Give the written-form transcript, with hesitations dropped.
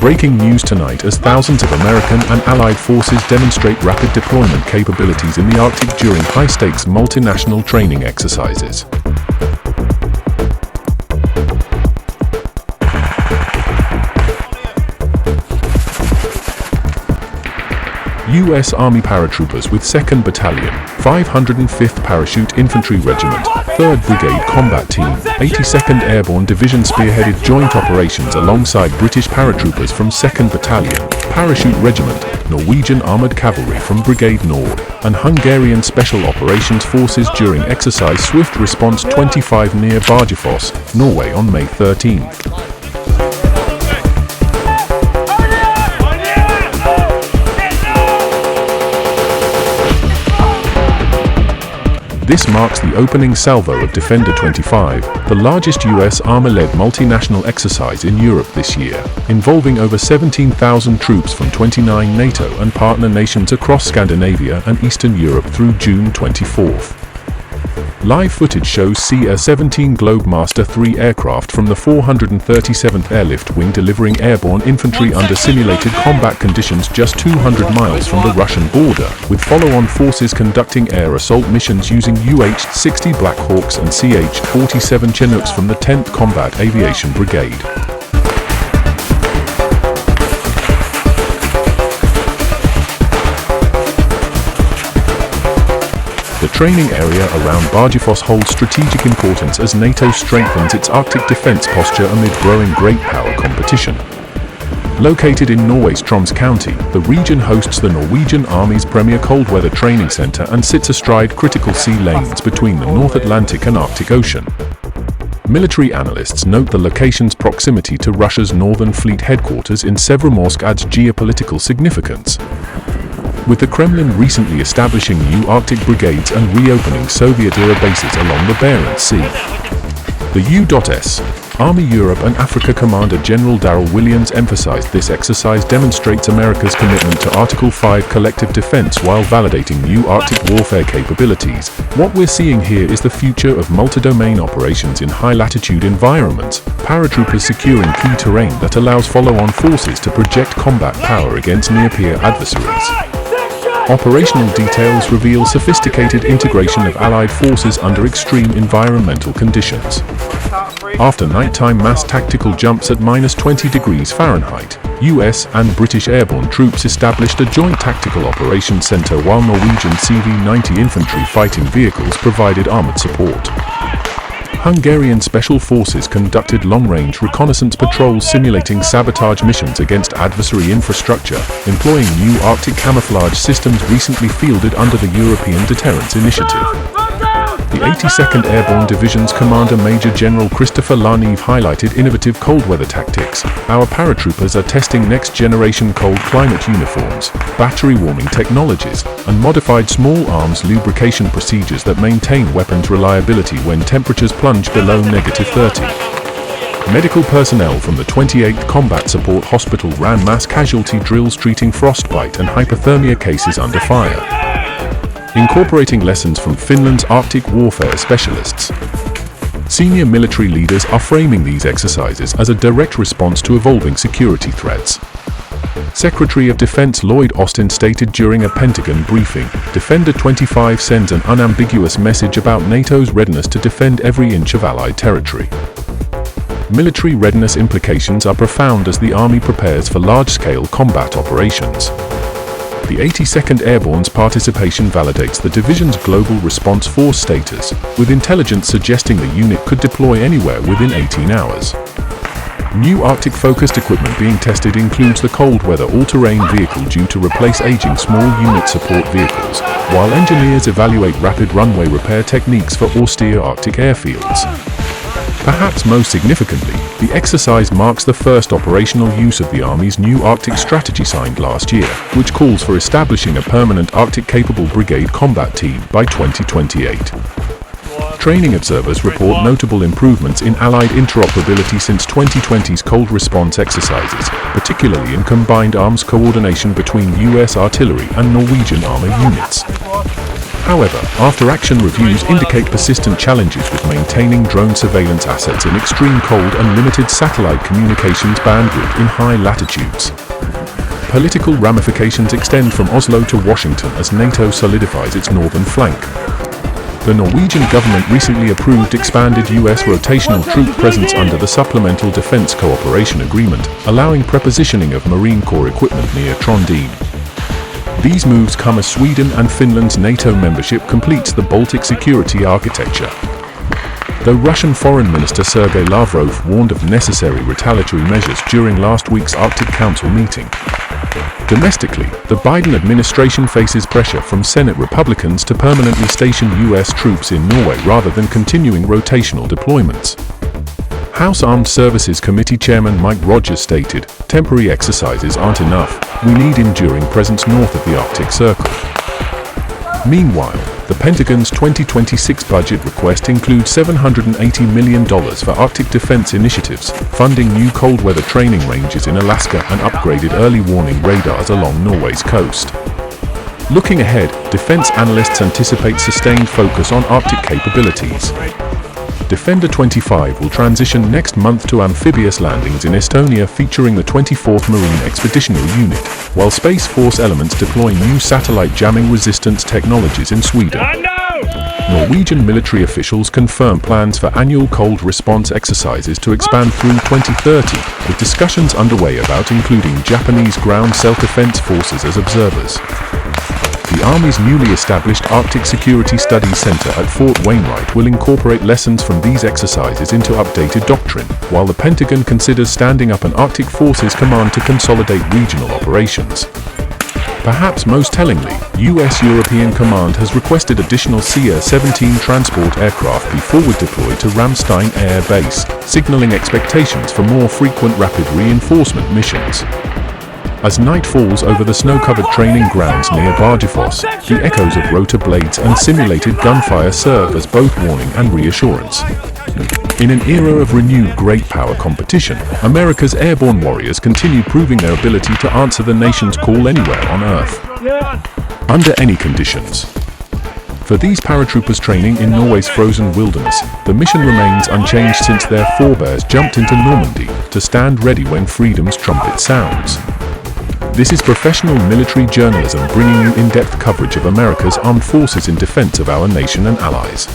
Breaking news tonight as thousands of American and Allied forces demonstrate rapid deployment capabilities in the Arctic during high-stakes multinational training exercises. U.S. Army paratroopers with 2nd Battalion, 505th Parachute Infantry Regiment, 3rd Brigade Combat Team, 82nd Airborne Division spearheaded joint operations alongside British paratroopers from 2nd Battalion, Parachute Regiment, Norwegian Armoured Cavalry from Brigade Nord, and Hungarian Special Operations Forces during exercise Swift Response 25 near Bardufoss, Norway on May 13. This marks the opening salvo of Defender 25, the largest U.S. Army-led multinational exercise in Europe this year, involving over 17,000 troops from 29 NATO and partner nations across Scandinavia and Eastern Europe through June 24. Live footage shows C-17 Globemaster III aircraft from the 437th Airlift Wing delivering airborne infantry under simulated combat conditions just 200 miles from the Russian border, with follow-on forces conducting air assault missions using UH-60 Black Hawks and CH-47 Chinooks from the 10th Combat Aviation Brigade. The training area around Bardufoss holds strategic importance as NATO strengthens its Arctic defense posture amid growing great power competition. Located in Norway's Troms County, the region hosts the Norwegian Army's premier cold weather training center and sits astride critical sea lanes between the North Atlantic and Arctic Ocean. Military analysts note the location's proximity to Russia's Northern Fleet headquarters in Severomorsk adds geopolitical significance, with the Kremlin recently establishing new Arctic brigades and reopening Soviet-era bases along the Barents Sea. The U.S. Army Europe and Africa Commander General Darrell Williams emphasized this exercise demonstrates America's commitment to Article 5 collective defense while validating new Arctic warfare capabilities. What we're seeing here is the future of multi-domain operations in high-latitude environments, paratroopers securing key terrain that allows follow-on forces to project combat power against near-peer adversaries. Operational details reveal sophisticated integration of Allied forces under extreme environmental conditions. After nighttime mass tactical jumps at -20 degrees Fahrenheit, US and British airborne troops established a joint tactical operations center while Norwegian CV-90 infantry fighting vehicles provided armored support. Hungarian special forces conducted long-range reconnaissance patrols simulating sabotage missions against adversary infrastructure, employing new Arctic camouflage systems recently fielded under the European Deterrence Initiative. The 82nd Airborne Division's Commander Major General Christopher Larneve highlighted innovative cold weather tactics. Our paratroopers are testing next-generation cold climate uniforms, battery warming technologies, and modified small arms lubrication procedures that maintain weapons reliability when temperatures plunge below -30. Medical personnel from the 28th Combat Support Hospital ran mass casualty drills treating frostbite and hypothermia cases under fire, incorporating lessons from Finland's Arctic warfare specialists. Senior military leaders are framing these exercises as a direct response to evolving security threats. Secretary of Defense Lloyd Austin stated during a Pentagon briefing, Defender 25 sends an unambiguous message about NATO's readiness to defend every inch of Allied territory. Military readiness implications are profound as the Army prepares for large-scale combat operations. The 82nd Airborne's participation validates the division's global response force status, with intelligence suggesting the unit could deploy anywhere within 18 hours. New Arctic-focused equipment being tested includes the cold weather all-terrain vehicle due to replace aging small unit support vehicles, while engineers evaluate rapid runway repair techniques for austere Arctic airfields. Perhaps most significantly, the exercise marks the first operational use of the Army's new Arctic strategy signed last year, which calls for establishing a permanent Arctic-capable brigade combat team by 2028. Training observers report notable improvements in Allied interoperability since 2020's cold response exercises, particularly in combined arms coordination between US artillery and Norwegian armor units. However, after-action reviews indicate persistent challenges with maintaining drone surveillance assets in extreme cold and limited satellite communications bandwidth in high latitudes. Political ramifications extend from Oslo to Washington as NATO solidifies its northern flank. The Norwegian government recently approved expanded U.S. rotational troop presence under the Supplemental Defense Cooperation Agreement, allowing prepositioning of Marine Corps equipment near Trondheim. These moves come as Sweden and Finland's NATO membership completes the Baltic security architecture. Though Russian Foreign Minister Sergei Lavrov warned of necessary retaliatory measures during last week's Arctic Council meeting. Domestically, the Biden administration faces pressure from Senate Republicans to permanently station U.S. troops in Norway rather than continuing rotational deployments. House Armed Services Committee Chairman Mike Rogers stated, "Temporary exercises aren't enough, we need enduring presence north of the Arctic Circle." Meanwhile, the Pentagon's 2026 budget request includes $780 million for Arctic defense initiatives, funding new cold weather training ranges in Alaska and upgraded early warning radars along Norway's coast. Looking ahead, defense analysts anticipate sustained focus on Arctic capabilities. Defender 25 will transition next month to amphibious landings in Estonia featuring the 24th Marine Expeditionary Unit, while Space Force elements deploy new satellite jamming resistance technologies in Sweden. Norwegian military officials confirm plans for annual cold response exercises to expand through 2030, with discussions underway about including Japanese ground self-defense forces as observers. The Army's newly established Arctic Security Studies Center at Fort Wainwright will incorporate lessons from these exercises into updated doctrine, while the Pentagon considers standing up an Arctic Forces Command to consolidate regional operations. Perhaps most tellingly, U.S. European Command has requested additional CR-17 transport aircraft be forward deployed to Ramstein Air Base, signaling expectations for more frequent rapid reinforcement missions. As night falls over the snow-covered training grounds near Bardufoss, the echoes of rotor blades and simulated gunfire serve as both warning and reassurance. In an era of renewed great power competition, America's airborne warriors continue proving their ability to answer the nation's call anywhere on Earth, under any conditions. For these paratroopers training in Norway's frozen wilderness, the mission remains unchanged since their forebears jumped into Normandy to stand ready when freedom's trumpet sounds. This is professional military journalism bringing you in-depth coverage of America's armed forces in defense of our nation and allies.